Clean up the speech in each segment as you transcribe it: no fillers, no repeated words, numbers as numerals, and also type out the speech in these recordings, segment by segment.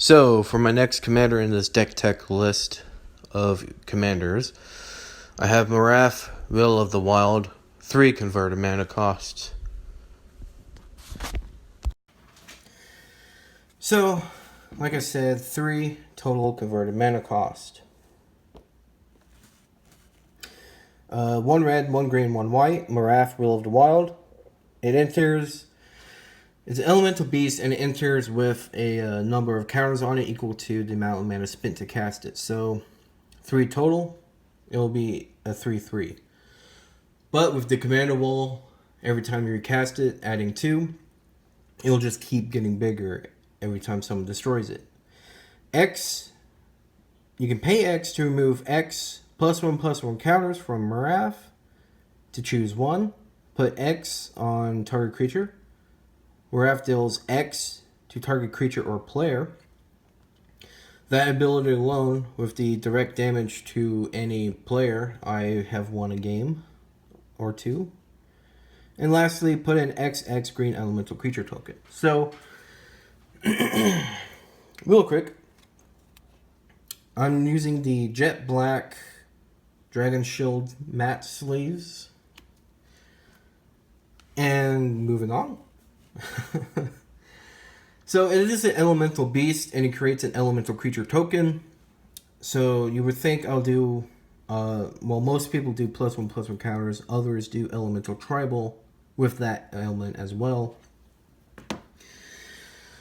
So, for my next commander in this deck tech list of commanders, I have Marath, Will of the Wild, 3 converted mana cost. So, like I said, 3 total converted mana cost. 1 red, 1 green, 1 white, Marath, Will of the Wild. It enters... It's an elemental beast, and it enters with a number of counters on it equal to the amount of mana spent to cast it. So, 3 total, it will be a 3/3. But with the commander wall, every time you recast it, adding 2, it will just keep getting bigger every time someone destroys it. X, you can pay X to remove X +1/+1 counters from Marath to choose 1. Put X on target creature. Marath deals X to target creature or player. That ability alone, with the direct damage to any player, I have won a game or 2. And lastly, put an XX green elemental creature token. So, real quick, I'm using the Jet Black Dragon Shield matte sleeves. And moving on. So it is an elemental beast, and it creates an elemental creature token. So you would think I'll do, most people do +1/+1 counters. Others do elemental tribal with that element as well.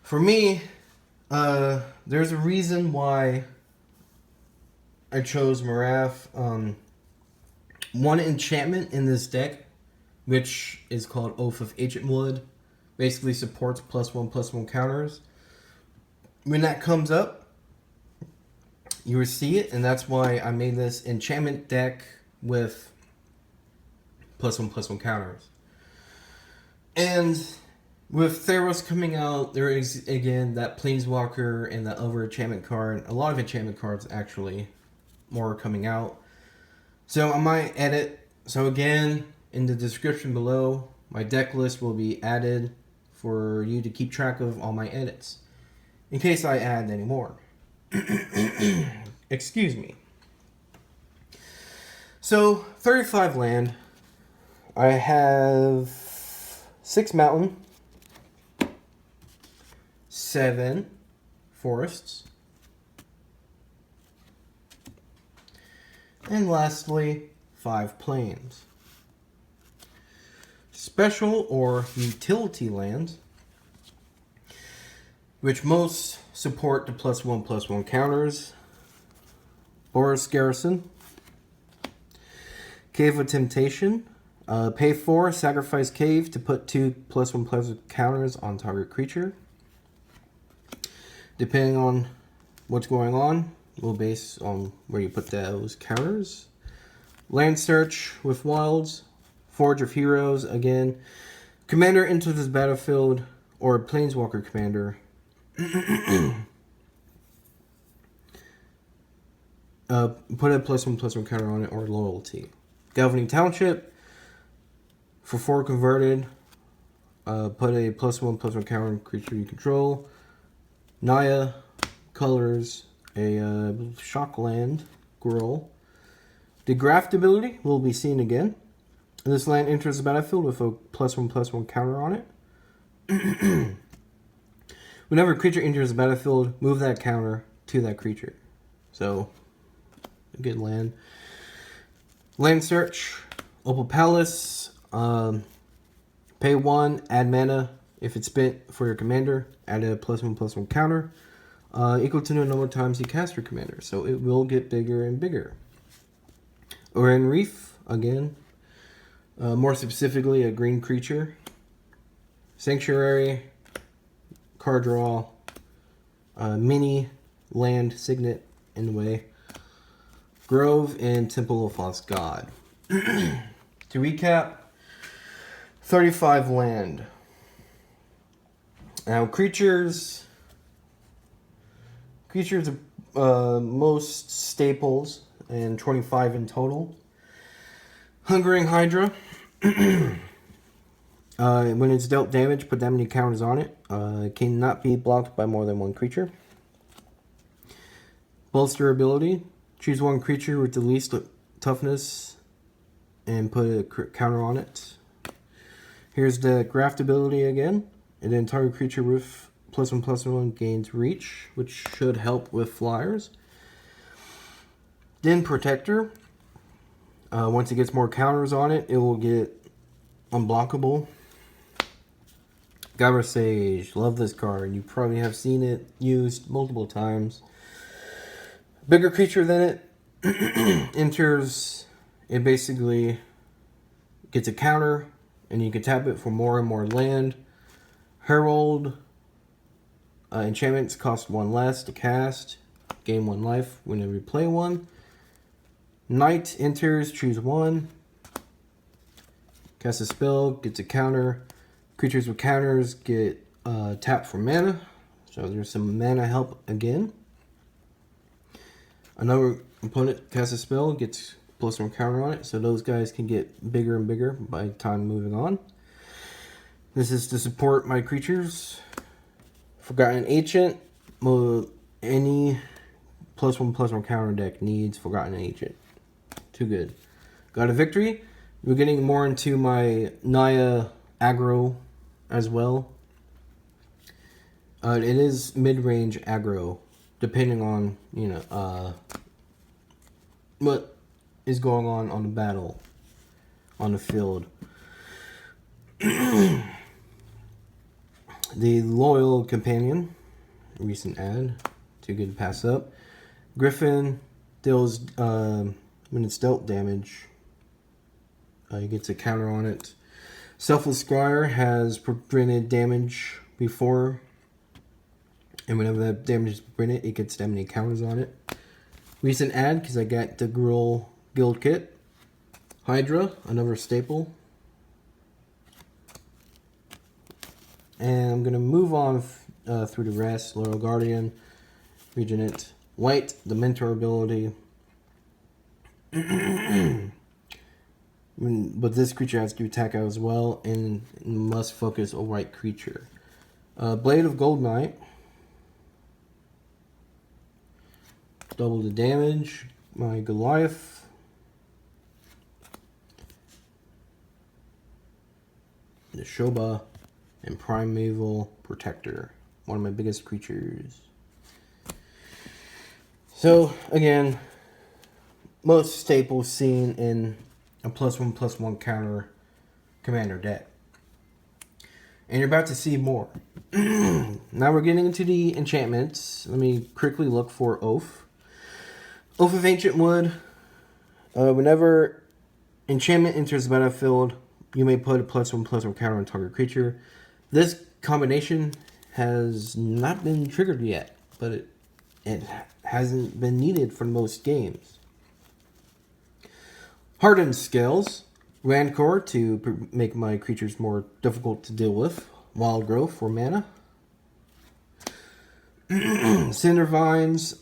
For me, there's a reason why I chose Marath. One enchantment in this deck, which is called Oath of Enchantment, basically supports +1/+1 counters. When that comes up, you will see it, and that's why I made this enchantment deck with +1/+1 counters. And with Theros coming out, there is again that Planeswalker and that other enchantment card. A lot of enchantment cards actually more are coming out. So I might edit. So again, in the description below, my deck list will be added for you to keep track of all my edits, in case I add any more. Excuse me. So, 35 land. I have 6 mountain, 7 forests, and lastly, 5 plains. Special or utility lands, which most support the +1/+1 counters. Boris Garrison, Cave of Temptation. Pay 4, sacrifice Cave to put 2 +1/+1 counters on target creature. Depending on what's going on, will base on where you put those counters. Land Search with Wilds. Forge of Heroes, again. Commander enters this battlefield, or Planeswalker commander. Put a +1/+1 counter on it, or loyalty. Galvaning Township, for 4 converted. Put a +1/+1 counter on creature you control. Naya, colors, a Shockland, Gruul. The Graft ability will be seen again. This land enters the battlefield with a +1/+1 counter on it. Whenever a creature enters the battlefield, move that counter to that creature. So, a good land. Land Search, Opal Palace. Pay 1, add mana. If it's spent for your commander, add a +1/+1 counter. Equal to the number of times you cast your commander. So it will get bigger and bigger. Oran Reef, again. More specifically, a green creature. Sanctuary, card draw, mini land signet in the way. Grove and Temple of False God. To recap, 35 land. Now creatures are most staples, and 25 in total. Hungering Hydra. When it's dealt damage, put that many counters on it. It cannot be blocked by more than 1 creature. Bolster ability. Choose one creature with the least toughness and put a counter on it. Here's the graft ability again. And then target creature with +1/+1 gains reach, which should help with flyers. Then Protector. Once it gets more counters on it, it will get unblockable. Gyra Sage. Love this card. You probably have seen it used multiple times. Bigger creature than it. Enters. It basically gets a counter, and you can tap it for more and more land. Herald. Enchantments cost 1 less to cast. Gain 1 life whenever you play one. Knight enters, choose 1. Cast a spell, gets a counter. Creatures with counters get tapped for mana. So there's some mana help again. Another opponent casts a spell, gets +1 counter on it. So those guys can get bigger and bigger by time moving on. This is to support my creatures. Forgotten Ancient. Any +1/+1 counter deck needs Forgotten Ancient. Too good. Got a victory. We're getting more into my Naya aggro as well. It is mid-range aggro, depending on, you know, what is going on the battle, on the field. The Loyal Companion, recent ad, too good to pass up. Griffin deals, when it's dealt damage, he gets a counter on it. Selfless Squire has prevented damage before, and whenever that damage is prevented, it gets that many counters on it. Recent ad, because I got the Grill Guild Kit. Hydra, another staple. And I'm going to move on through the rest. Loyal Guardian, Regenerate, White, the Mentor ability. But this creature has to attack as well and must focus a white creature. Blade of Gold Knight. Double the damage. My Goliath. The Shoba. And Primeval Protector. One of my biggest creatures. So, again, most staples seen in a +1/+1 counter commander deck. And you're about to see more. Now we're getting into the enchantments. Let me quickly look for Oath. Oath of Ancient Wood. Whenever enchantment enters the battlefield, you may put a +1/+1 counter on target creature. This combination has not been triggered yet, but it hasn't been needed for most games. Hardened Scales. Rancor to make my creatures more difficult to deal with. Wild Growth for mana. Cinder Vines.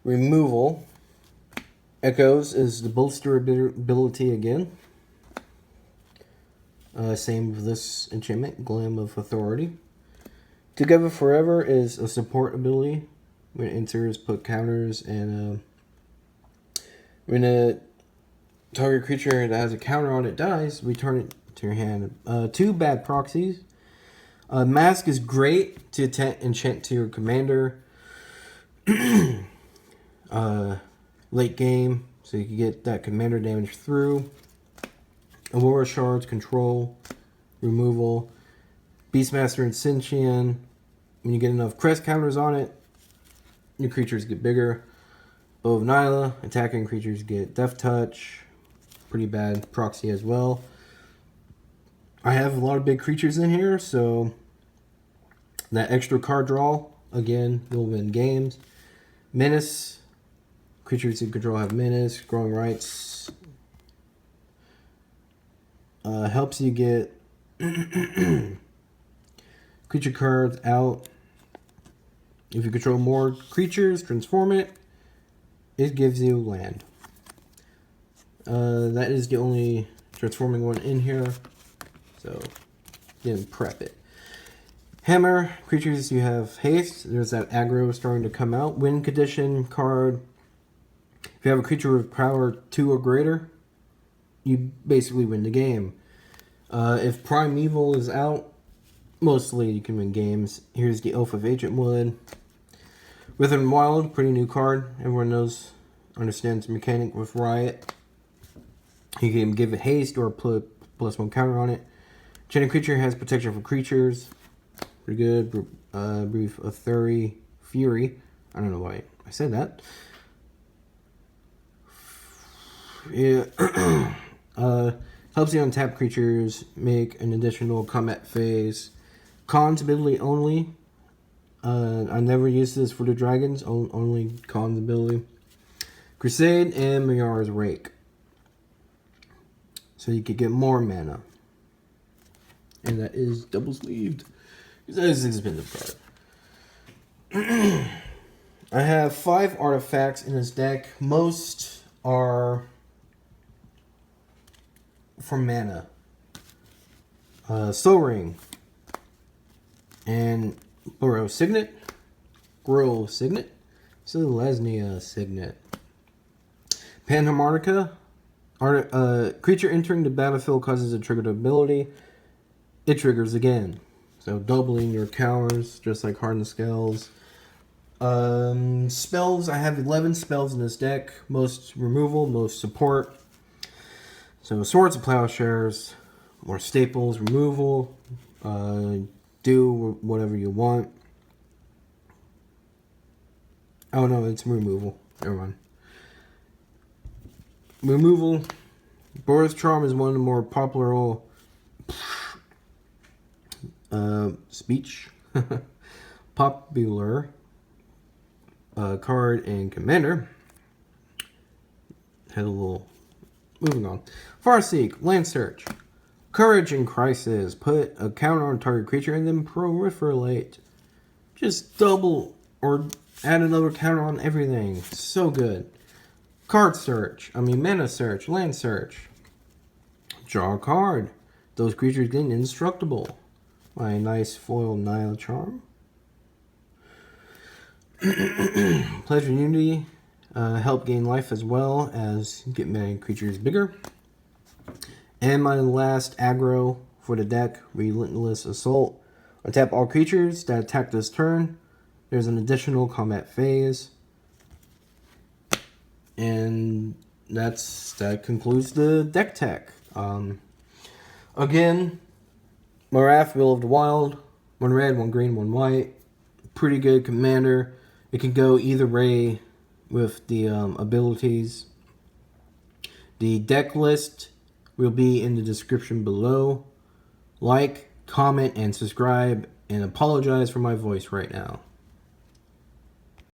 Removal. Echoes is the bolster ability again. Same with this enchantment, Gleam of Authority. Together Forever is a support ability. When it enters, put counters, and when a target creature that has a counter on it dies, return it to your hand. 2 bad proxies. Mask is great to enchant to your commander. Late game, so you can get that commander damage through. Aurora Shards, Control, Removal. Beastmaster and Sentient. When you get enough crest counters on it, your creatures get bigger. Bow of Nyla, attacking creatures get Death Touch. Pretty bad proxy as well. I have a lot of big creatures in here, so that extra card draw, again, will win games. Menace. Creatures you control have Menace. Growing Rights. Helps you get creature cards out. If you control more creatures, transform it. It gives you land. That is the only transforming one in here. So, didn't prep it. Hammer, creatures you have haste. There's that aggro starting to come out. Win condition card. If you have a creature with power 2 or greater, you basically win the game. If Primeval is out, mostly you can win games. Here's the Oath of Enchantment. Wither and Wild, pretty new card. Everyone understands the mechanic with Riot. You can give it haste or put +1 counter on it. Enchanted creature has protection for creatures. Pretty good. Brief Authority Fury. I don't know why I said that. Yeah. Helps you untap creatures make an additional combat phase. Cons ability only. I never used this for the dragons. Only cons ability. Crusade and Mayara's Rake. So you could get more mana. And that is double sleeved. That is an expensive card. I have 5 artifacts in this deck. Most are for mana. Soul Ring. And Burrow Signet. Grill Signet. Selesnya Signet. Panharmonica. Creature entering the battlefield causes a triggered ability. It triggers again. So doubling your counters, just like Hardened Scales. Spells, I have 11 spells in this deck. Most removal, most support. So Swords of Plowshares, more staples, removal. Do whatever you want. Oh no, it's removal. Never mind. Removal. Boris Charm is one of the more popular popular card in Commander. Had a little moving on. Farseek, Land Search. Courage in Crisis. Put a counter on target creature and then proliferate. Just double or add another counter on everything. So good. Card Search. Mana Search. Land Search. Draw a card. Those creatures get indestructible. My nice foil Nile Charm. Pledge of Unity. Help gain life as well as get many creatures bigger. And my last aggro for the deck, Relentless Assault. Untap all creatures that attack this turn. There's an additional combat phase. And that concludes the deck tech. Again, Marath, Will of the Wild. 1 red, 1 green, 1 white. Pretty good commander. It can go either way with the abilities. The deck list will be in the description below. Like, comment, and subscribe. And apologize for my voice right now.